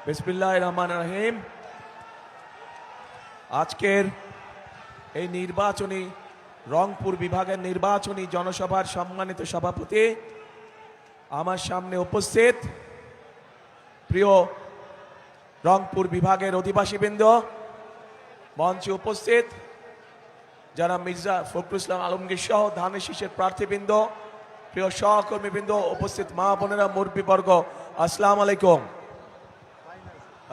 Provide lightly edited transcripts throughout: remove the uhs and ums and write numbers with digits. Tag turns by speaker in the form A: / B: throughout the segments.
A: বিসমিল্লাহির রহমানির রহিম। আজকের এই নির্বাচনী রংপুর বিভাগের নির্বাচনী জনসভার সম্মানিত সভাপতি, আমার সামনে উপস্থিত প্রিয় রংপুর বিভাগের অধিবাসীবৃন্দ, মঞ্চে উপস্থিত যারা মির্জা ফখরুল ইসলাম আলমগীর সহ ধানের শীষের প্রার্থীবৃন্দ, প্রিয় সহকর্মীবৃন্দ, উপস্থিত মা বোনেরা, মুরব্বীবর্গ, আসসালামু আলাইকুম।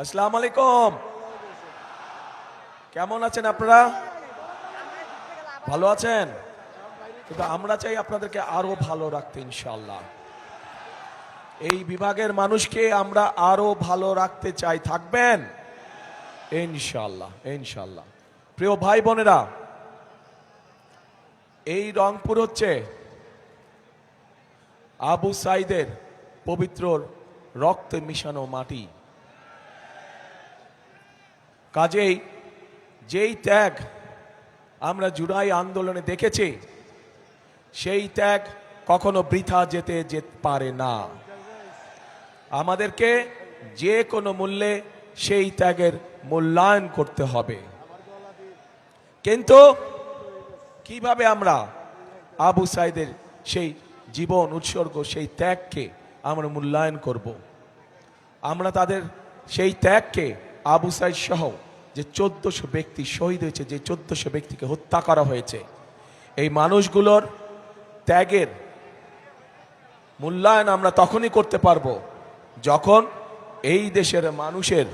A: আসসালামু আলাইকুম। কেমন আছেন আপনারা? ভালো আছেন? কিন্তু আমরা চাই আপনাদেরকে আরো ভালো রাখতে ইনশাআল্লাহ। এই বিভাগের মানুষকে আমরা আরো ভালো রাখতে চাই। থাকবেন ইনশাআল্লাহ, ইনশাআল্লাহ। প্রিয় ভাই বোনেরা, এই রংপুর হচ্ছে আবু সাইদের পবিত্র রক্তে মিশানো মাটি। কাজেই যেই ত্যাগ আমরা জুলাই আন্দোলনে দেখেছি, সেই ত্যাগ কখনো বৃথা যেতে পারে না। আমাদেরকে যে কোনো মূল্যে সেই ত্যাগের মূল্যায়ন করতে হবে। কিন্তু কিভাবে আমরা আবু সাইদের সেই জীবন উৎসর্গ, সেই ত্যাগকে আমরা মূল্যায়ন করব? আমরা তাদের সেই ত্যাগকে, আবু সাইদ সহ যে 1400 ব্যক্তি শহীদ হয়েছে, যে 1400 ব্যক্তিকে হত্যা করা হয়েছে, এই মানুষগুলোর ত্যাগের মূল্যায়ন আমরা তখনই করতে পারবো যখন এই দেশের মানুষের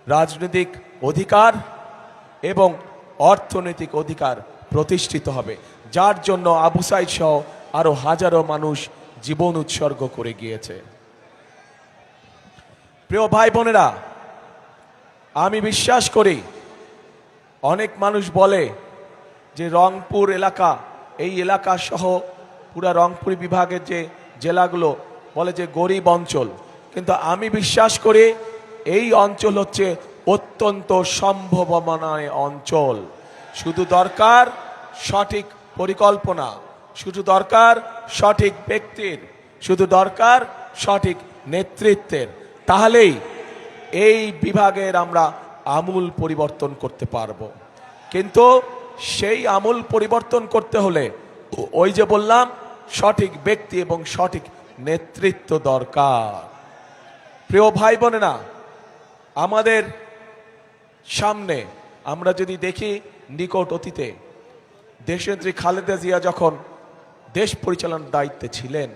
A: রাজনৈতিক অধিকার এবং অর্থনৈতিক অধিকার প্রতিষ্ঠিত হবে, যার জন্য আবু সাইদ সহ আরো হাজারো মানুষ জীবন উৎসর্গ করে গিয়েছে। প্রিয় ভাই বোনেরা, আমি বিশ্বাস করি, অনেক মানুষ বলে যে রংপুর এলাকা, এই এলাকা সহ পুরা রংপুর বিভাগের যে জেলাগুলো বলে যে গরিব অঞ্চল, কিন্তু আমি বিশ্বাস করি এই অঞ্চল হচ্ছে অত্যন্ত সম্ভাবনাময় অঞ্চল। শুধু দরকার সঠিক পরিকল্পনা, শুধু দরকার সঠিক ব্যক্তির, শুধু দরকার সঠিক নেতৃত্বের। তাহলেই এই বিভাগের আমরা আমূল পরিবর্তন করতে পারবো। কিন্তু সেই আমূল পরিবর্তন করতে হলে ওই যে বললাম, সঠিক ব্যক্তি এবং সঠিক নেতৃত্ব দরকার। প্রিয় ভাই বোনেরা, আমাদের সামনে আমরা যদি দেখি, নিকট অতীতে দেশনেত্রী খালেদা জিয়া যখন দেশ পরিচালনার দায়িত্বে ছিলেন,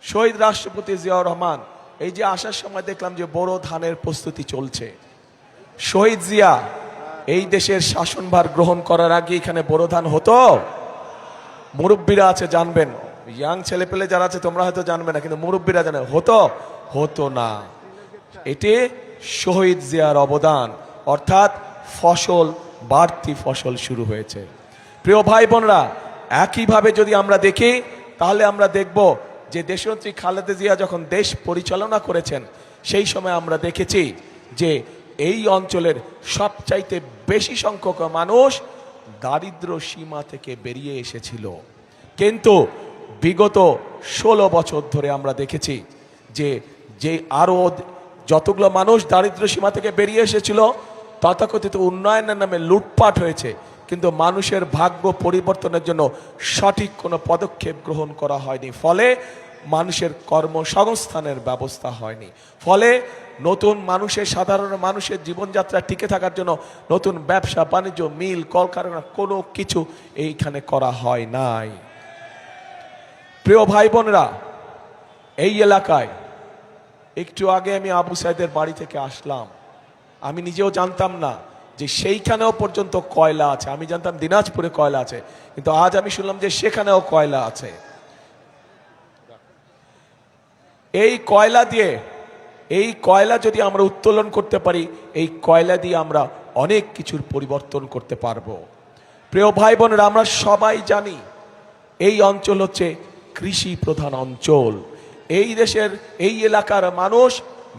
A: শহীদ রাষ্ট্রপতি জিয়াউর রহমান এই যে আসার সময় দেখলাম যে বড় ধানের প্রস্তুতি চলছে। শহীদ জিয়া এই দেশের শাসনভার গ্রহণ করার আগে এখানে বড় ধান হতো? মুরব্বীরা আছে জানবেন, ইয়াং ছেলে পেলে যারা আছে তোমরা হয়তো জানবে না, কিন্তু মুরব্বীরা জানে হতো না। এটি শহীদ জিয়ার অবদান, অর্থাৎ ফসল, বাড়তি ফসল শুরু হয়েছে। প্রিয় ভাই বোনরা, একইভাবে যদি আমরা দেখি, তাহলে আমরা দেখব যে দেশনেত্রী খালেদা জিয়া যখন দেশ পরিচালনা করেছেন, সেই সময় আমরা দেখেছি যে এই অঞ্চলের সবচাইতে বেশি সংখ্যক মানুষ দারিদ্র সীমা থেকে বেরিয়ে এসেছিল। কিন্তু বিগত 16 বছর ধরে আমরা দেখেছি যে আরো যতগুলো মানুষ দারিদ্র সীমা থেকে বেরিয়ে এসেছিল, তথাকথিত উন্নয়নের নামে লুটপাট হয়েছে, কিন্তু মানুষের ভাগ্য পরিবর্তনের জন্য সঠিক কোনো পদক্ষেপ গ্রহণ করা হয়নি। ফলে মানুষের কর্মসংস্থানের ব্যবস্থা হয়নি। ফলে নতুন মানুষের, সাধারণ মানুষের জীবনযাত্রা টিকে থাকার জন্য নতুন ব্যবসা বাণিজ্য, মিল, কলকারখানা কোনো কিছু এইখানে করা হয় নাই। প্রিয় ভাই বোনেরা, এই এলাকায় একটু আগে আমি আবু সাইদের বাড়ি থেকে আসলাম। আমি নিজেও জানতাম না যে সেইখানেও পর্যন্ত কয়লা আছে। আমি জানতাম দিনাজপুরে কয়লা আছে, কিন্তু আজ আমি শুনলাম যে সেখানেও কয়লা আছে। এই কয়লা যদি আমরা উত্তোলন করতে পারি, এই কয়লা দিয়ে আমরা অনেক কিছুর পরিবর্তন করতে পারবো। প্রিয় ভাই বোনেরা, আমরা সবাই জানি এই অঞ্চল হচ্ছে কৃষি প্রধান অঞ্চল। এই দেশের এই এলাকার মানুষ,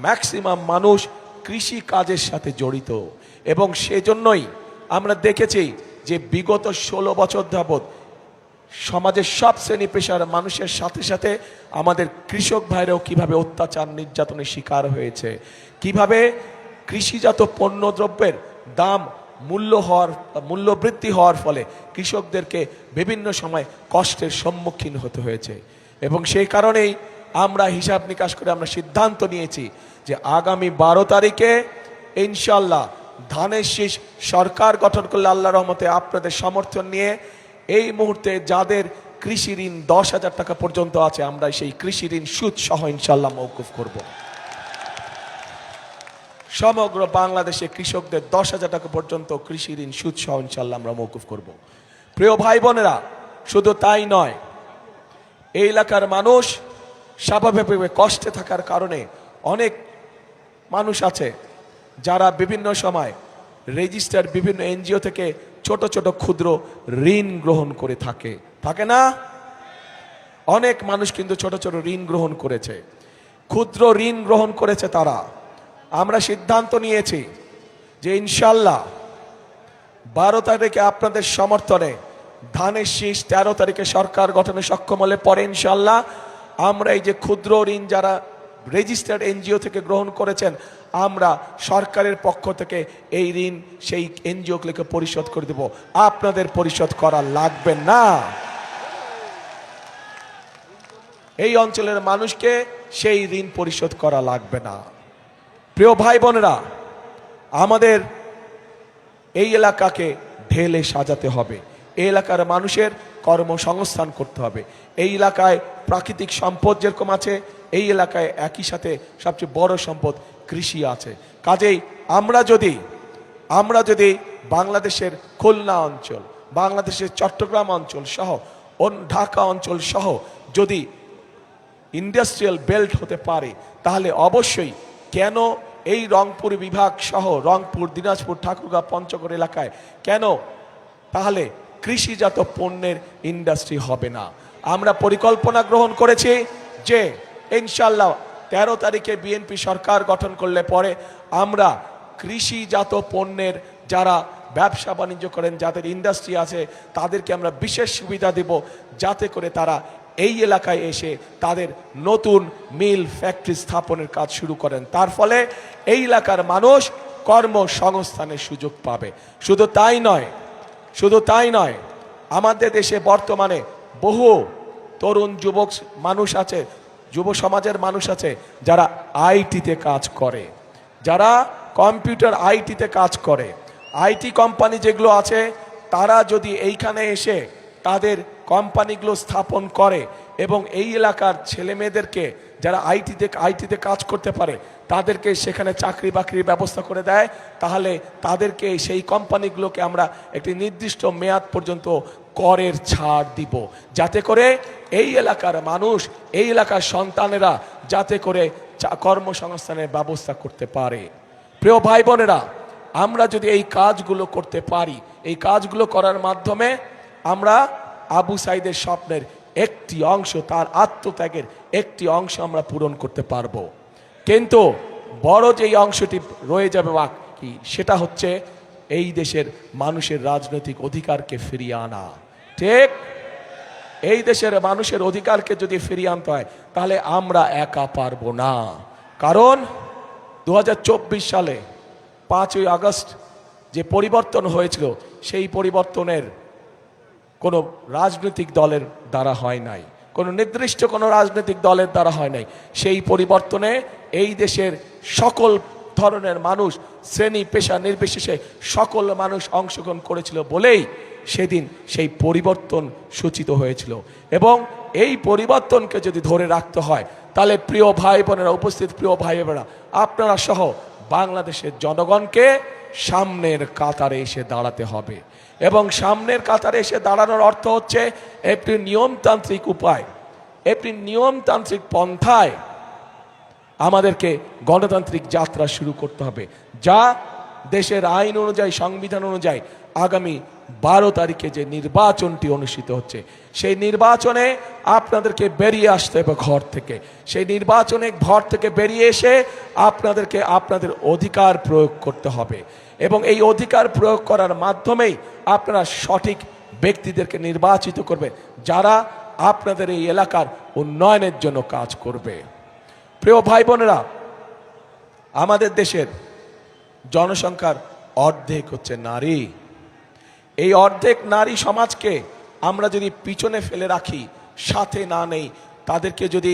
A: ম্যাক্সিমাম মানুষ কৃষি কাজের সাথে জড়িত, এবং সেজন্যই আমরা দেখেছি যে বিগত 16 বছর যাবৎ সমাজের সব শ্রেণী পেশার মানুষের সাথে সাথে আমাদের কৃষক ভাইরাও কিভাবে অত্যাচার নির্যাতনের শিকার হয়েছে, কিভাবে কৃষিজাত পণ্য দ্রব্যের দাম মূল্য বৃদ্ধি হওয়ার ফলে কৃষকদেরকে বিভিন্ন সময় কষ্টের সম্মুখীন হতে হয়েছে। এবং সেই কারণেই আমরা হিসাব নিকাশ করে আমরা সিদ্ধান্ত নিয়েছি যে আগামী 12 তারিখে ইনশাল্লাহ ধানের শীষ সরকার গঠন করলে আল্লাহর রহমতে আপনাদের সমর্থন নিয়ে এই মুহূর্তে যাদের কৃষি ঋণ 10,000 টাকা পর্যন্ত আছে, আমরা সেই কৃষি ঋণ সুদ সহ ইনশাল্লাহ মওকুফ করব। সমগ্র বাংলাদেশে কৃষকদের 10,000 টাকা পর্যন্ত কৃষি ঋণ সুদ সহ ইনশাল্লাহ আমরা মওকুফ করব। প্রিয় ভাই বোনেরা, শুধু তাই নয়, এই এলাকার মানুষ স্বাভাবিকভাবে কষ্টে থাকার কারণে অনেক মানুষ আছে যারা বিভিন্ন সময় রেজিস্টার বিভিন্ন এনজিও থেকে ছোট ছোট ক্ষুদ্র ঋণ গ্রহণ করে থাকে না? অনেক মানুষ কিন্তু ছোট ছোট ঋণ গ্রহণ করেছে, ক্ষুদ্র ঋণ গ্রহণ করেছে তারা। আমরা সিদ্ধান্ত নিয়েছি যে ইনশাল্লাহ 12 তারিখে আপনাদের সমর্থনে ধানের শীষ 13 তারিখে সরকার গঠনে সক্ষম হলে পরে ইনশাল্লাহ আমরা এই যে ক্ষুদ্র ঋণ যারা রেজিস্টার্ড এনজিও থেকে গ্রহণ করেছেন, আমরা সরকারের পক্ষ থেকে এই ঋণ সেই এনজিওগুলোকে পরিশোধ করে দেব, আপনাদের পরিশোধ করা লাগবে না। এই অঞ্চলের মানুষকে সেই ঋণ পরিশোধ করা লাগবে না। প্রিয় ভাই বোনেরা, আমাদের এই এলাকাকে ঢেলে সাজাতে হবে, এই এলাকার মানুষের কর্মসংস্থান করতে হবে। এই এলাকায় প্রাকৃতিক সম্পদ যেরকম আছে, এই এলাকায় একই সাথে সবচেয়ে বড় সম্পদ কৃষি আছে। কাজেই আমরা যদি বাংলাদেশের খুলনা অঞ্চল, বাংলাদেশের চট্টগ্রাম অঞ্চল সহ ঢাকা অঞ্চল সহ যদি ইন্ডাস্ট্রিয়াল বেল্ট হতে পারে, তাহলে অবশ্যই কেন এই রংপুর বিভাগ সহ রংপুর, দিনাজপুর, ঠাকুরগাঁও, পঞ্চগড় এলাকায় কেন তাহলে কৃষিজাত পণ্যের ইন্ডাস্ট্রি হবে না? আমরা পরিকল্পনা গ্রহণ করেছি যে ইনশাল্লাহ 13 তারিখে বিএনপি সরকার গঠন করলে পরে আমরা কৃষিজাত পণ্যের যারা ব্যবসা বাণিজ্য করেন, যাদের ইন্ডাস্ট্রি আছে, তাদেরকে আমরা বিশেষ সুবিধা দেব, যাতে করে তারা এই এলাকায় এসে তাদের নতুন মিল ফ্যাক্টরি স্থাপনের কাজ শুরু করেন। তার ফলে এই এলাকার মানুষ কর্মসংস্থানের সুযোগ পাবে। শুধু তাই নয়, আমাদের দেশে বর্তমানে বহু তরুণ যুবক মানুষ আছে, যুব সমাজের মানুষ আছে যারা আইটিতে কাজ করে, যারা কম্পিউটার আইটিতে কাজ করে। আইটি কোম্পানি যেগুলো আছে, তারা যদি এইখানে এসে তাদের কোম্পানিগুলো স্থাপন করে এবং এই এলাকার ছেলে মেয়েদেরকে যারা আইটিতে কাজ করতে পারে তাদেরকে সেখানে চাকরি বাকরির ব্যবস্থা করে দেয়, তাহলে তাদেরকে সেই কোম্পানিগুলোকে আমরা একটি নির্দিষ্ট মেয়াদ পর্যন্ত করের ছাড় দিব, যাতে করে এই এলাকার মানুষ, এই এলাকার সন্তানেরা যাতে করে কর্মসংস্থানের ব্যবস্থা করতে পারে। প্রিয় ভাই বোনেরা, আমরা যদি এই কাজগুলো করতে পারি, এই কাজগুলো করার মাধ্যমে আমরা আবু সাইদের স্বপ্নের একটি অংশ, তার আত্মত্যাগের একটি অংশ আমরা পূরণ করতে পারবো। কিন্তু বড় যেই অংশটি রয়ে যাবে বাকি, সেটা হচ্ছে এই দেশের মানুষের রাজনৈতিক অধিকারকে ফিরিয়ে আনা। ঠিক, এই দেশের মানুষের অধিকারকে যদি ফিরিয়ে আনতে হয়, তাহলে আমরা একা পারবো না। কারণ 2024 সালে 5ই আগস্ট যে পরিবর্তন হয়েছিল, সেই পরিবর্তনের কোনো রাজনৈতিক দলের দ্বারা হয় নাই, কোনো নির্দিষ্ট কোনো রাজনৈতিক দলের দ্বারা হয় নাই। সেই পরিবর্তনে এই দেশের সকল ধরনের মানুষ, শ্রেণী পেশা নির্বিশেষে সকল মানুষ অংশগ্রহণ করেছিল বলেই সেদিন সেই পরিবর্তন সূচিত হয়েছিল। এবং এই পরিবর্তনকে যদি ধরে রাখতে হয়, তাহলে প্রিয় ভাই বোনেরা, উপস্থিত প্রিয় ভাই বোনেরা, আপনারা সহ বাংলাদেশের জনগণকে সামনের কাতারে এসে দাঁড়াতে হবে। এবং সামনের কাতারে এসে দাঁড়ানোর অর্থ হচ্ছে একটি নিয়মতান্ত্রিক উপায়, একটি নিয়মতান্ত্রিক পন্থায় আমাদেরকে গণতান্ত্রিক যাত্রা শুরু করতে হবে, যা দেশের আইন অনুযায়ী, সংবিধান অনুযায়ী আগামী 12 তারিখে যে নির্বাচনটি অনুষ্ঠিত হচ্ছে, সেই নির্বাচনে আপনাদেরকে বেরিয়ে আসতে হবে ঘর থেকে। সেই নির্বাচনে ঘর থেকে বেরিয়ে এসে আপনাদেরকে আপনাদের অধিকার প্রয়োগ করতে হবে। এবং এই অধিকার প্রয়োগ করার মাধ্যমেই আপনারা সঠিক ব্যক্তিদেরকে নির্বাচিত করবে যারা আপনাদের এই এলাকার উন্নয়নের জন্য কাজ করবে। প্রিয় ভাই বোনেরা, আমাদের দেশের জনসংখ্যার অর্ধেক হচ্ছে নারী। এই অর্ধেক নারী সমাজকে আমরা যদি পিছনে ফেলে রাখি, সাথে না নেই, তাদেরকে যদি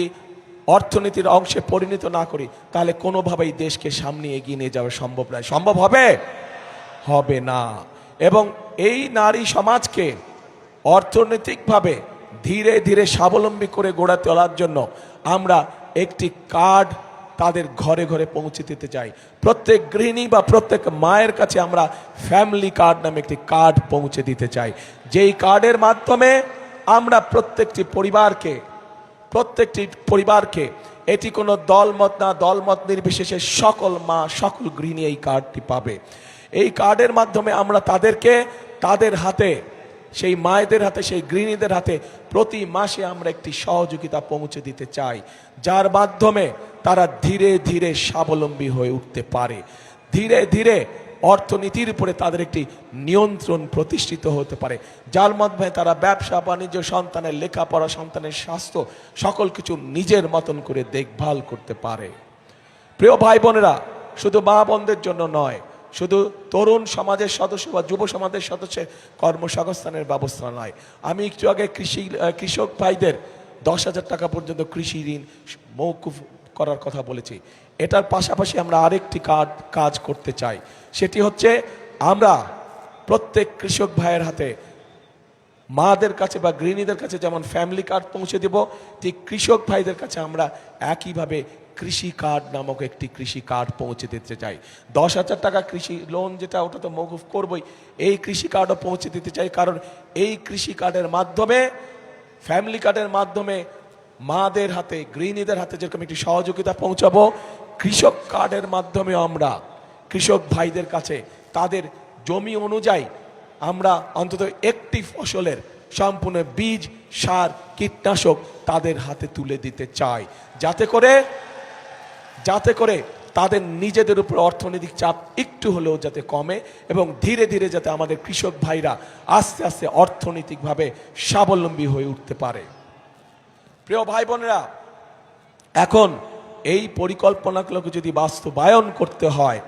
A: অর্থনীতির অংশে পরিণত না করি, তাহলে কোনোভাবেই দেশকে সামনে এগিয়ে নিয়ে যাওয়া সম্ভব নয়। সম্ভব হবে? হবে না। এবং এই নারী সমাজকে অর্থনৈতিকভাবে ধীরে ধীরে স্বাবলম্বী করে গড়ে তোলার জন্য আমরা একটি কার্ড তাদের ঘরে ঘরে পৌঁছে দিতে চাই। প্রত্যেক গৃহিণী বা প্রত্যেক মায়ের কাছে আমরা ফ্যামিলি কার্ড নামে একটি কার্ড পৌঁছে দিতে চাই, যেই কার্ডের মাধ্যমে আমরা প্রত্যেকটি পরিবারকে, এটি কোনো দলমত না, দলমত নির্বিশেষে সকল মা, সকল গৃহিণী এই কার্ডটি পাবে। এই কার্ডের মাধ্যমে আমরা তাদেরকে, তাদের হাতে, সেই মায়েদের হাতে, সেই গৃহিণীদের হাতে প্রতি মাসে আমরা একটি সহযোগিতা পৌঁছে দিতে চাই, যার মাধ্যমে তারা ধীরে ধীরে স্বাবলম্বী হয়ে উঠতে পারে। ধীরে ধীরে অর্থনীতির উপরে তাদের একটি নিয়ন্ত্রণ প্রতিষ্ঠিত হতে পারে, যার মাধ্যমে তারা ব্যবসা বাণিজ্য, সন্তানের লেখাপড়া, সন্তানের স্বাস্থ্য, সকল কিছু নিজের মতন করে দেখভাল করতে পারে। প্রিয় ভাই বোনেরা, শুধু মা বোনদের জন্য নয়, শুধু তরুণ সমাজের সদস্য বা যুব সমাজের সদস্যের কর্মসংস্থানের ব্যবস্থা নয়। আমি একটু আগে কৃষক ভাইদের 10,000 টাকা পর্যন্ত কৃষি ঋণ মওকুফ করার কথা বলেছি। এটার পাশাপাশি আমরা আরেকটি কাজ করতে চাই, সেটি হচ্ছে আমরা প্রত্যেক কৃষক ভাইয়ের হাতে, মাদের কাছে বা গৃহিণীদের কাছে যেমন ফ্যামিলি কার্ড পৌঁছে দেব, ঠিক কৃষক ভাইদের কাছে আমরা একইভাবে কৃষি কার্ড নামক একটি কৃষি কার্ড পৌঁছে দিতে চাই। 10,000 টাকা কৃষি লোন যেটা, ওটা তো মওকুফ করবই, এই কৃষি কার্ডও পৌঁছে দিতে চাই। কারণ এই কৃষি কার্ডের মাধ্যমে, ফ্যামিলি কার্ডের মাধ্যমে মাদের হাতে, গৃহিণীদের হাতে যেরকম একটি সহযোগিতা পৌঁছাবো, কৃষক কার্ডের মাধ্যমে আমরা কৃষক ভাইদের কাছে তাদের জমি অনুযায়ী আমরা অন্তত একটি ফসলের সম্পূর্ণ বীজ, সার, কীটনাশক তাদের হাতে তুলে দিতে চাই, যাতে করে তাদের নিজেদের উপর অর্থনৈতিক চাপ একটু হলেও যাতে কমে এবং ধীরে ধীরে যাতে আমাদের কৃষক ভাইরা আস্তে আস্তে অর্থনৈতিকভাবে স্বাবলম্বী হয়ে উঠতে পারে। প্রিয় ভাই বোনেরা, এখন এই পরিকল্পনাগুলোকে যদি বাস্তবায়ন করতে হয়,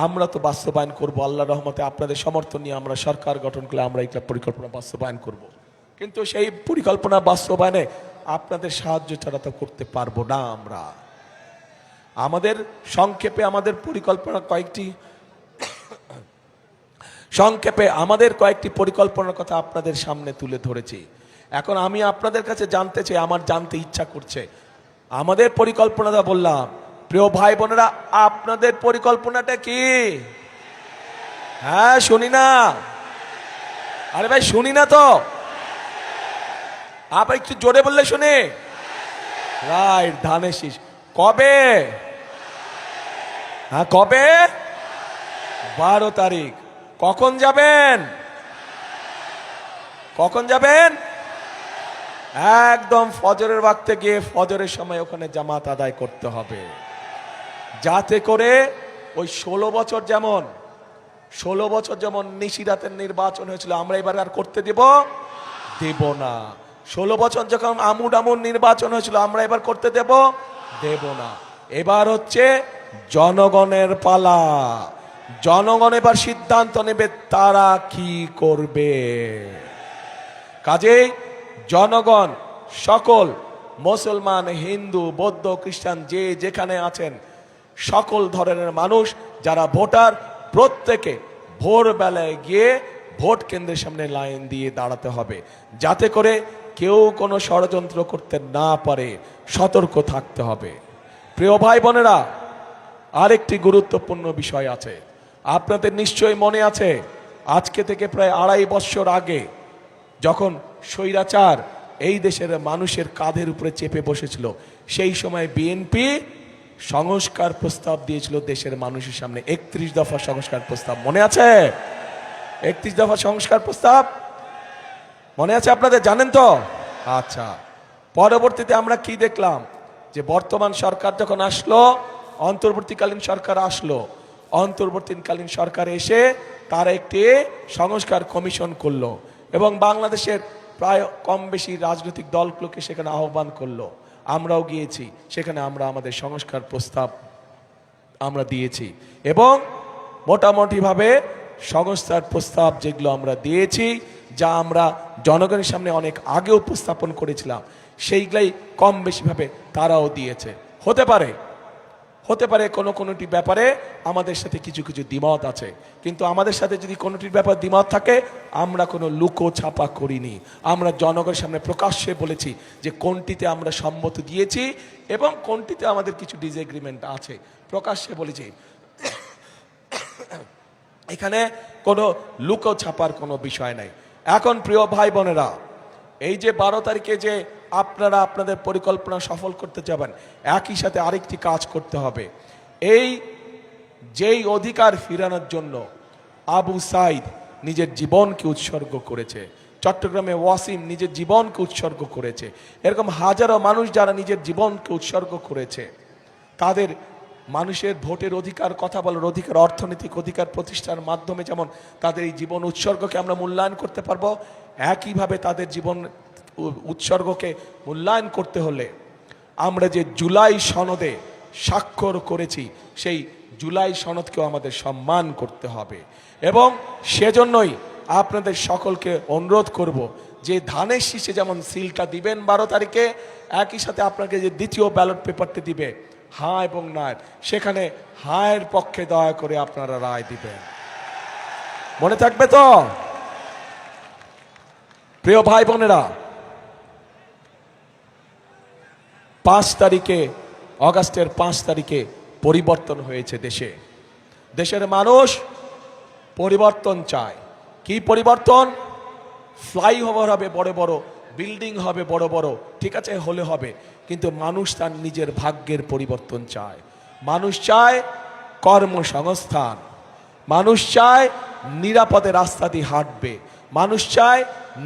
A: আমরা তো বাস্তবায়ন করব, আল্লাহর রহমতে আপনাদের সমর্থন নিয়ে আমরা সরকার গঠন করে আমরা একটা পরিকল্পনা বাস্তবায়ন করব। কিন্তু সেই পরিকল্পনা বাস্তবায়নে আপনাদের সাহায্য ছাড়া তো করতে পারবো না। আমরা আমাদের সংক্ষেপে আমাদের কয়েকটি পরিকল্পনার কথা আপনাদের সামনে তুলে ধরেছি। এখন আমি আপনাদের কাছে জানতে চাই, আমার জানতে ইচ্ছা করছে, আমাদের পরিকল্পনাটা বললাম, প্রিয় ভাই বোনেরা, আপনাদের পরিকল্পনাটা কি? হ্যাঁ, শুনি না। আরে ভাই, শুনি না তো, আপনি একটু জোরে বললে শুনি। রাইট, ধানের শীষ কবে? হ্যাঁ, কবে? 12 তারিখ। কখন যাবেন? একদম ফজরের ওয়াক্তে গিয়ে ফজরের সময় ওখানে জামাত আদায় করতে হবে, যাতে করে ওই 16 বছর যেমন নিশিরাতের নির্বাচন হয়েছিল, আমরা এবার আর করতে দেব না। 16 বছর যখন আমুর নির্বাচন হয়েছিল, আমরা এবার করতে দেব না। এবার হচ্ছে জনগণের পালা। জনগণ এবার সিদ্ধান্ত নেবে তারা কি করবে। কাজেই জনগণ, সকল মুসলমান, হিন্দু, বৌদ্ধ, খ্রিস্টান, যে যেখানে আছেন, সকল ধরনের মানুষ যারা ভোটার, প্রত্যেকে ভোরবেলায় গিয়ে ভোট কেন্দ্রের সামনে লাইন দিয়ে দাঁড়াতে হবে, যাতে করে কেউ কোনো ষড়যন্ত্র করতে না পারে। সতর্ক থাকতে হবে। প্রিয় ভাই বোনেরা, আরেকটি গুরুত্বপূর্ণ বিষয় আছে। আপনাদের নিশ্চয়ই মনে আছে, আজকে থেকে প্রায় 2.5 বছর আগে যখন স্বৈরাচার এই দেশের মানুষের কাঁধের উপরে চেপে বসেছিল, সেই সময় বিএনপি সংস্কার প্রস্তাব দিয়েছিল দেশের মানুষের সামনে। 31 দফা সংস্কার প্রস্তাব মনে আছে? 31 দফা সংস্কার প্রস্তাব মনে আছে আপনাদের? জানেন তো? আচ্ছা, পরবর্তীতে আমরা কি দেখলাম, যে বর্তমান সরকার যখন আসলো, অন্তর্বর্তীকালীন সরকার আসলো, অন্তর্বর্তীকালীন সরকার এসে তারা একটি সংস্কার কমিশন করলো এবং বাংলাদেশের প্রায় কম বেশি রাজনৈতিক দলগুলোকে সেখানে আহ্বান করলো, আমরাও গিয়েছি, সেখানে আমরা আমাদের সংস্কার প্রস্তাব আমরা দিয়েছি এবং মোটামুটিভাবে সংস্কার প্রস্তাব যেগুলো আমরা দিয়েছি, যা আমরা জনগণের সামনে অনেক আগে উপস্থাপন করেছিলাম, সেইগুলাই কম বেশিভাবে তারাও দিয়েছে। হতে পারে কোনোটি ব্যাপারে আমাদের সাথে কিছু কিছু দ্বিমত আছে, কিন্তু আমাদের সাথে যদি কোনোটির ব্যাপারে দ্বিমত থাকে, আমরা কোনো লুকো ছাপা করিনি। আমরা জনগণের সামনে প্রকাশ্যে বলেছি যে কোনটিতে আমরা সম্মত দিয়েছি এবং কোনটিতে আমাদের কিছু ডিসএগ্রিমেন্ট আছে, প্রকাশ্যে বলেছি। এখানে কোনো লুকো ছাপার কোনো বিষয় নাই। এখন প্রিয় ভাই বোনেরা, এই যে 12 তারিখে যে আপনারা আপনাদের পরিকল্পনা সফল করতে যাবেন, একই সাথে আরেকটি কাজ করতে হবে। এই যেই অধিকার ফিরানোর জন্য আবু সাইদ নিজের জীবনকে উৎসর্গ করেছে, চট্টগ্রামে ওয়াসিম নিজের জীবনকে উৎসর্গ করেছে, এরকম হাজারো মানুষ যারা নিজের জীবনকে উৎসর্গ করেছে, তাদের মানুষের ভোটের অধিকার, কথা বলার অধিকার, অর্থনৈতিক অধিকার প্রতিষ্ঠার মাধ্যমে যেমন তাদের এই জীবন উৎসর্গকে আমরা মূল্যায়ন করতে পারবো, একইভাবে তাদের জীবন উৎসর্গকে মূল্যায়ন করতে হলে আমরা যে জুলাই সনদে স্বাক্ষর করেছি, সেই জুলাই সনদকেও আমাদের সম্মান করতে হবে। এবং সেজন্যই আপনাদের সকলকে অনুরোধ করব যে ধানের শীষে যেমন সিলটা দিবেন 12 তারিখে, একই সাথে আপনাকে যে দ্বিতীয় ব্যালট পেপারটি দিবে হ্যাঁ এবং না, সেখানে হায়ের পক্ষে দয়া করে আপনারা রায় দিবেন। মনে থাকবে তো প্রিয় ভাই বোনেরা? 5 তারিখে, অগাস্টের 5 তারিখে পরিবর্তন হয়েছে দেশের মানুষ পরিবর্তন চায়। কি পরিবর্তন? ফ্লাইওভার হবে বড় বড়, বিল্ডিং হবে বড় বড়, ঠিক আছে, হলে হবে, কিন্তু মানুষ তার নিজের ভাগ্যের পরিবর্তন চায়। মানুষ চায় কর্মসংস্থান, মানুষ চায় নিরাপদে রাস্তা দিয়ে হাঁটবে, মানুষ চায়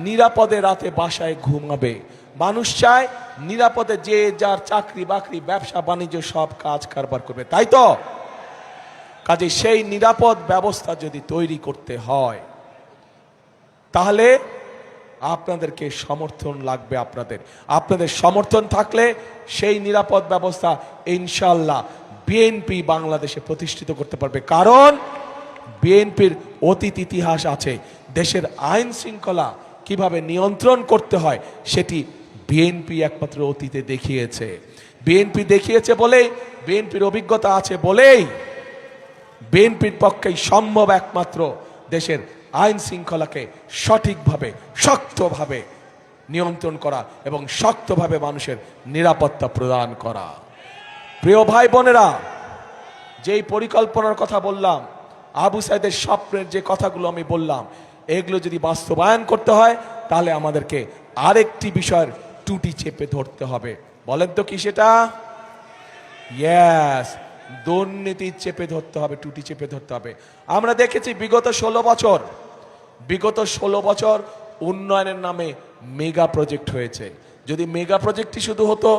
A: নিরাপদে রাতে বাসায় ঘুমাবে, মানুষ চায় নিরাপদে যে যার চাকরি বাকরি ব্যবসা বাণিজ্য সব কাজ কারবার করবে, তাই তো? কাজে সেই নিরাপদ ব্যবস্থা যদি তৈরি করতে হয়, তাহলে আপনাদেরকে সমর্থন লাগবে। আপনাদের সমর্থন থাকলে সেই নিরাপদ ব্যবস্থা ইনশাল্লাহ বিএনপি বাংলাদেশে প্রতিষ্ঠিত করতে পারবে। কারণ বিএনপির অতীত ইতিহাস আছে, দেশের আইন শৃঙ্খলা কিভাবে নিয়ন্ত্রণ করতে হয় সেটি বিএনপি একমাত্র অতীতে দেখিয়েছে। বিএনপি দেখিয়েছে বলেই, বিএনপির অভিজ্ঞতা আছে বলেই বিএনপির পক্ষেই সম্ভব একমাত্র দেশের আইন শৃঙ্খলাকে সঠিকভাবে শক্তভাবে নিয়ন্ত্রণ করা এবং শক্তভাবে মানুষের নিরাপত্তা প্রদান করা। প্রিয় ভাই বোনেরা, যেই পরিকল্পনার কথা বললাম, আবু সাইদের স্বপ্নের যে কথাগুলো আমি বললাম, এগুলো যদি বাস্তবায়ন করতে হয়, তাহলে আমাদেরকে আরেকটি বিষয়ের টুটি চেপে ধরতে হবে। বলেন তো কি সেটা? ইয়েস, দুর্নীতি চেপে ধরতে হবে, টুটি চেপে ধরতে হবে। আমরা দেখেছি বিগত 16 বছর উন্নয়নের নামে মেগা প্রজেক্ট হয়েছে। যদি মেগা প্রজেক্টই শুধু হতো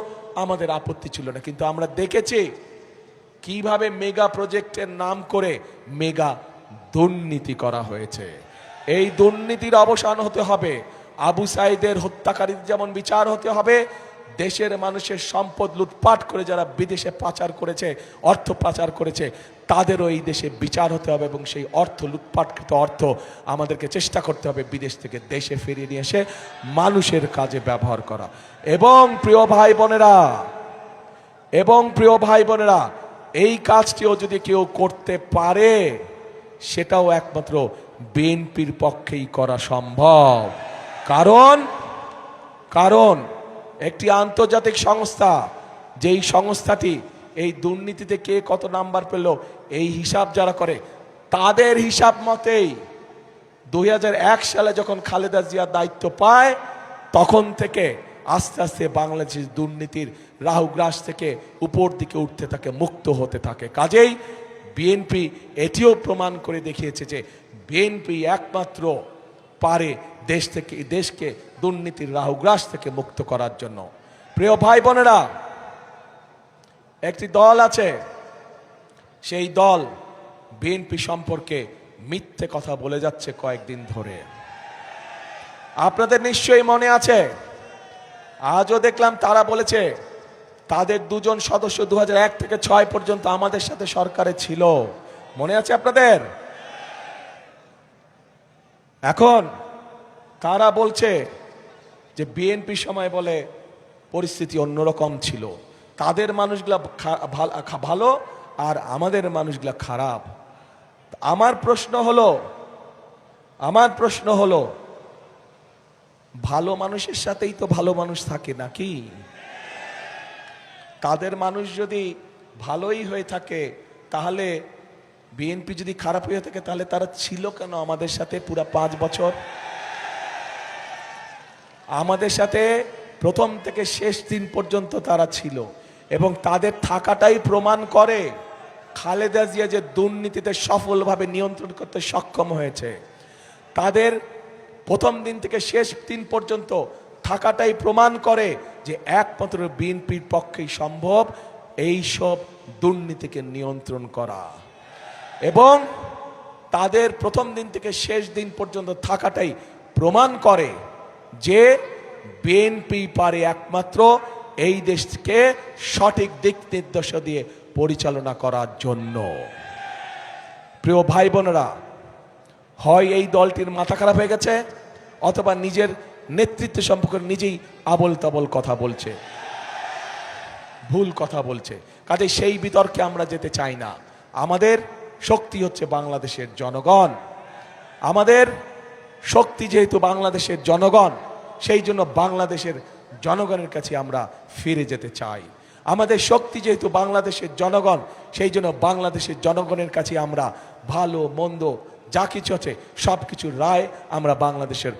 A: আমাদের আপত্তি ছিল না, কিন্তু আমরা দেখেছি কিভাবে মেগা প্রজেক্টের নাম করে মেগা দুর্নীতি করা হয়েছে। এই দুর্নীতির অবসান হতে হবে। আবু সাইদের হত্যাকারীদের যেমন বিচার হতে হবে, দেশের মানুষের সম্পদ লুটপাট করে যারা বিদেশে পাচার করেছে, অর্থ পাচার করেছে, তাদেরও এই দেশে বিচার হতে হবে এবং সেই অর্থ, লুটপাটকৃত অর্থ আমাদেরকে চেষ্টা করতে হবে বিদেশ থেকে দেশে ফিরিয়ে নিয়ে এসে মানুষের কাজে ব্যবহার করা। এবং প্রিয় ভাই বোনেরা, এই কাজটিও যদি কেউ করতে পারে, সেটাও একমাত্র বিএনপির পক্ষেই করা সম্ভব। কারণ একটি আন্তর্জাতিক সংস্থা, যেই সংস্থাটি এই দুর্নীতিতে কে কত নাম্বার পেল এই হিসাব যারা করে, তাদের হিসাব মতেই 2001 সালে যখন খালেদা জিয়া দায়িত্ব পায়, তখন থেকে আস্তে আস্তে বাংলাদেশ দুর্নীতির রাহুগ্রাস থেকে উপর দিকে উঠতে থাকে, মুক্ত হতে থাকে। কাজেই বিএনপি এটিও প্রমাণ করে দেখিয়েছে যে বিএনপি একমাত্র পারে দেশকে দুর্নীতির রাহুগ্রাস থেকে মুক্ত করার জন্য। প্রিয় ভাই বোনেরা, একটি দল আছে, সেই দল বিএনপি সম্পর্কে মিথ্যে কথা বলে যাচ্ছে কয়েকদিন ধরে। আপনাদের নিশ্চয়ই মনে আছে, আজও দেখলাম তারা বলেছে তাদের দুজন সদস্য 2001 থেকে 6 পর্যন্ত আমাদের সাথে সরকারে ছিল। মনে আছে আপনাদের? এখন তারা বলছে যে বিএনপি সময় বলে পরিস্থিতি অন্যরকম ছিল, তাদের মানুষগুলা ভালো আর আমাদের মানুষগুলা খারাপ। আমার প্রশ্ন হলো ভালো মানুষের সাথেই তো ভালো মানুষ থাকে নাকি? তাদের মানুষ যদি ভালোই হয়ে থাকে, তাহলে বিএনপি যদি খারাপ হয়ে থাকে, তাহলে তারা ছিল কেন আমাদের সাথে পুরা 5 বছর? আমাদের সাথে প্রথম থেকে শেষ দিন পর্যন্ত তারা ছিল, এবং তাদের থাকাটাই প্রমাণ করে খালেদা জিয়া যে দুর্নীতিতে সফলভাবে নিয়ন্ত্রণ করতে সক্ষম হয়েছে। তাদের প্রথম দিন থেকে শেষ দিন পর্যন্ত থাকাটাই প্রমাণ করে যে একমাত্র বিএনপির পক্ষেই সম্ভব এই সব দুর্নীতিকে নিয়ন্ত্রণ করা। এবং তাদের প্রথম দিন থেকে শেষ দিন পর্যন্ত থাকাটাই প্রমাণ করে যে বিএনপি পারে একমাত্র এই দেশকে সঠিক দিক নির্দেশনা দিয়ে পরিচালনা করার জন্য। প্রিয় ভাই বোনেরা, হয় এই দলটির মাথা খারাপ হয়ে গেছে, অথবা নিজের নেতৃত্ব সম্পর্কে নিজেই আবল তাবল কথা বলছে, ভুল কথা বলছে। কাজে সেই বিতর্কে আমরা যেতে চাই না। আমাদের শক্তি হচ্ছে বাংলাদেশের জনগণ। আমাদের শক্তি যেহেতু বাংলাদেশের জনগণ, সেই জন্য বাংলাদেশের জনগণের কাছে আমরা ফিরে যেতে চাই। আমাদের শক্তি যেহেতু বাংলাদেশের জনগণ, সেই জন্য বাংলাদেশের জনগণের কাছে আমরা ভালো মন্দ যা কিছু আছে সব কিছুর রায় আমরা বাংলাদেশের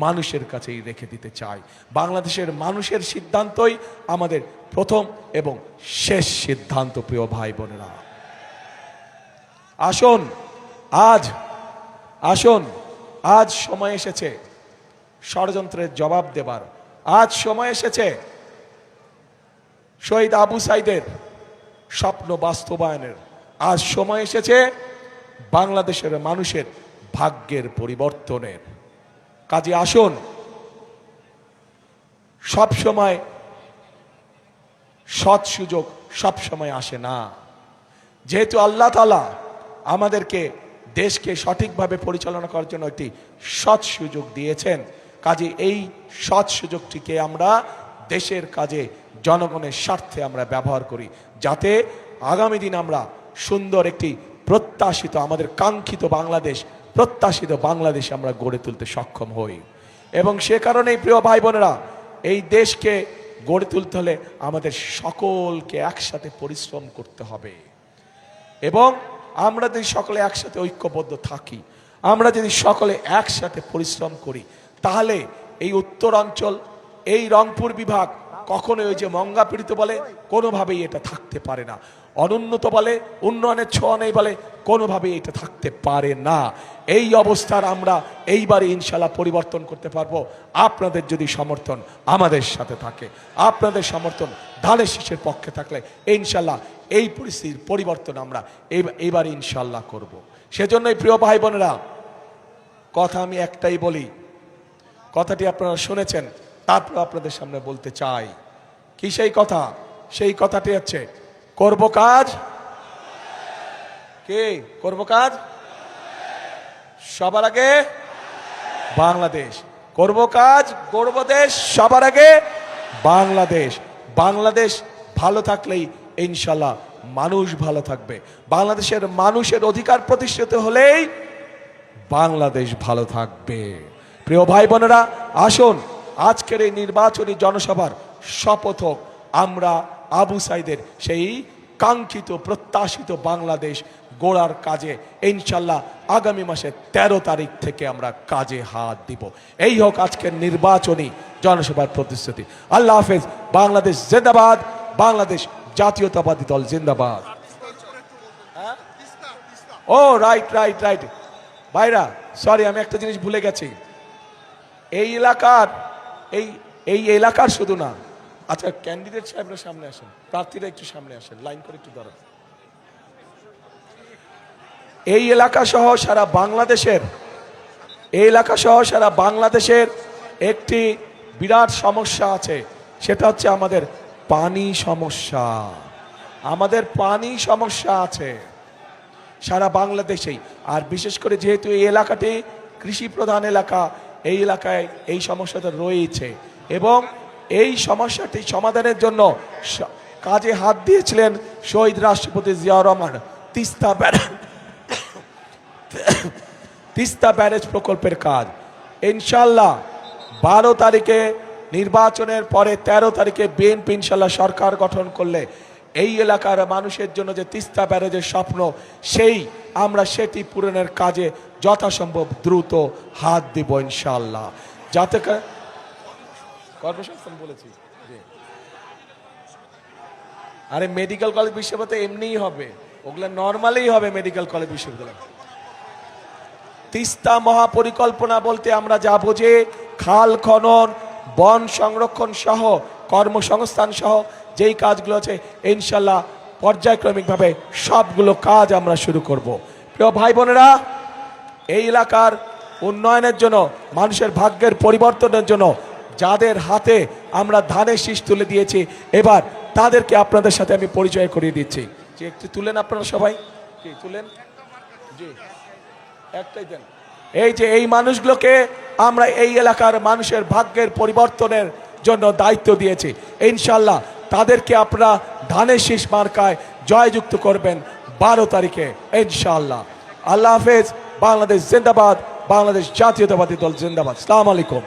A: মানুষের কাছেই রেখে দিতে চাই। বাংলাদেশের মানুষের সিদ্ধান্তই আমাদের প্রথম এবং শেষ সিদ্ধান্ত। প্রিয় ভাই বোনেরা, আসুন আজ সময় এসেছে ষড়যন্ত্রের জবাব দেবার। আজ সময় এসেছে শহীদ আবু সাইদের স্বপ্ন বাস্তবায়নের। আজ সময় এসেছে বাংলাদেশের মানুষের ভাগ্যের পরিবর্তনের। কাজে আসুন, সব সময় সৎ সুযোগ সব সময় আসে না। যেহেতু আল্লাহ তাআলা আমাদেরকে দেশকে সঠিকভাবে পরিচালনা করার জন্য একটি সৎ সুযোগ দিয়েছেন, কাজে এই সৎ সুযোগটিকে আমরা দেশের কাজে জনগণের স্বার্থে আমরা ব্যবহার করি, যাতে আগামী দিন আমরা সুন্দর একটি প্রত্যাশিত, আমাদের কাঙ্ক্ষিত বাংলাদেশ আমরা গড়ে তুলতে সক্ষম হই। এবং সে কারণেই প্রিয় ভাই বোনেরা, এই দেশকে গড়ে তুলতে হলে আমাদের সকলকে একসাথে পরিশ্রম করতে হবে। এবং আমরা যদি সকলে একসাথে ঐক্যবদ্ধ থাকি, আমরা যদি সকলে একসাথে পরিশ্রম করি, তাহলে এই উত্তরাঞ্চল, এই রংপুর বিভাগ কখনোই ওই যে মঙ্গাপীড়িত বলে কোনোভাবেই এটা থাকতে পারে না, অনুন্নত বলে উন্নয়নের ছোঁয়া নেই বলে কোনোভাবেই এটা থাকতে পারে না। এই অবস্থার আমরা এইবারে ইনশাল্লাহ পরিবর্তন করতে পারবো, আপনাদের যদি সমর্থন আমাদের সাথে থাকে, আপনাদের সমর্থন ধানের শীষের পক্ষে থাকলে ইনশাল্লাহ এই পরিস্থিতির পরিবর্তন আমরা এইবারে ইনশাল্লাহ করব। সেজন্যই প্রিয় ভাই বোনেরা, কথা আমি একটাই বলি, কথাটি আপনারা শুনেছেন, তারপর আপনাদের সামনে বলতে চাই। কি সেই কথা? সেই কথাটি হচ্ছে করব কাজ, কে করব কাজ? সবার আগে বাংলাদেশ। করব কাজ, গড়ব দেশ, সবার আগে বাংলাদেশ। বাংলাদেশ ভালো থাকলেই ইনশাল্লাহ মানুষ ভালো থাকবে। বাংলাদেশের মানুষের অধিকার প্রতিষ্ঠিত হলেই বাংলাদেশ ভালো থাকবে। প্রিয় ভাই বোনেরা, আসুন আজকের এই নির্বাচনী জনসভার শপথ হোক আমরা আবু সাইদের সেই কাঙ্ক্ষিত প্রত্যাশিত বাংলাদেশ গড়ার কাজে ইনশাল্লাহ আগামী মাসের 13 তারিখ থেকে আমরা কাজে হাত দিব। এই হোক আজকের নির্বাচনী জনসভার প্রতিশ্রুতি। আল্লাহ হাফেজ। বাংলাদেশ জিন্দাবাদ, বাংলাদেশ জাতীয়তাবাদী দল জিন্দাবাদ। ও রাইট রাইট রাইট ভাইরা, সরি আমি একটা জিনিস ভুলে গেছি। এই এলাকার শুধু না, আচ্ছা ক্যান্ডিডেট সাহেবরা সামনে আসেন, প্রার্থীরা একটু সামনে আসেন, লাইন করে একটু দাঁড়ান। এই এলাকা সহ সারা বাংলাদেশের একটি বিরাট সমস্যা আছে, সেটা হচ্ছে আমাদের পানি সমস্যা। আমাদের পানি সমস্যা আছে সারা বাংলাদেশেই, আর বিশেষ করে যেহেতু এই এলাকাটি কৃষি প্রধান এলাকা, এই এলাকায় এই সমস্যাটা রয়েছে এবং এই সমস্যাটি সমাধানের জন্য কাজে হাত দিয়েছিলেন শহীদ রাষ্ট্রপতি জিয়াউর রহমান। তিস্তা ব্যারেজ প্রকল্পের কাজ ইনশাল্লাহ 12 তারিখে নির্বাচনের পরে 13 তারিখে বিএনপি ইনশাল্লাহ সরকার গঠন করলে এই এলাকার মানুষের জন্য যে তিস্তা ব্যারেজের স্বপ্ন, আমরা সেটি পূরণের কাজে যথাসম্ভব দ্রুত হাত দিব ইনশাল্লাহ। যাতে কর্মসংস্থান বলেছি, আরে মেডিকেল কলেজ বিশ্ববিদ্যালয় এমনিই হবে, ওগুলা নর্মালি হবে মেডিকেল কলেজ বিশ্ববিদ্যালয়। তিস্তা মহাপরিকল্পনা বলতে আমরা যা বুঝি খাল খনন, বন সংরক্ষণ সহ কর্মসংস্থান সহ যেই কাজগুলো আছে ইনশাল্লাহ পর্যায়ক্রমিকভাবে সবগুলো কাজ আমরা শুরু করব। প্রিয় ভাই বোনেরা, এই এলাকার উন্নয়নের জন্য, মানুষের ভাগ্যের পরিবর্তনের জন্য যাদের হাতে আমরা ধানের শীষ তুলে দিয়েছি, এবার তাদেরকে আপনাদের সাথে আমি পরিচয় করিয়ে দিচ্ছি। যে একটু তুলেন আপনারা সবাই, তুলেন, জি একটাই দেন। এই যে এই মানুষগুলোকে আমরা এই এলাকার মানুষের ভাগ্যের পরিবর্তনের জন্য দায়িত্ব দিয়েছি। ইনশাল্লাহ তাদেরকে আপনারা ধানের শীষ মার্কায় জয়যুক্ত করবেন 12 তারিখে ইনশাল্লাহ। আল্লাহ হাফেজ। বাংলাদেশ জিন্দাবাদ, বাংলাদেশ জাতীয়তাবাদী দল জিন্দাবাদ। আসসালামু আলাইকুম।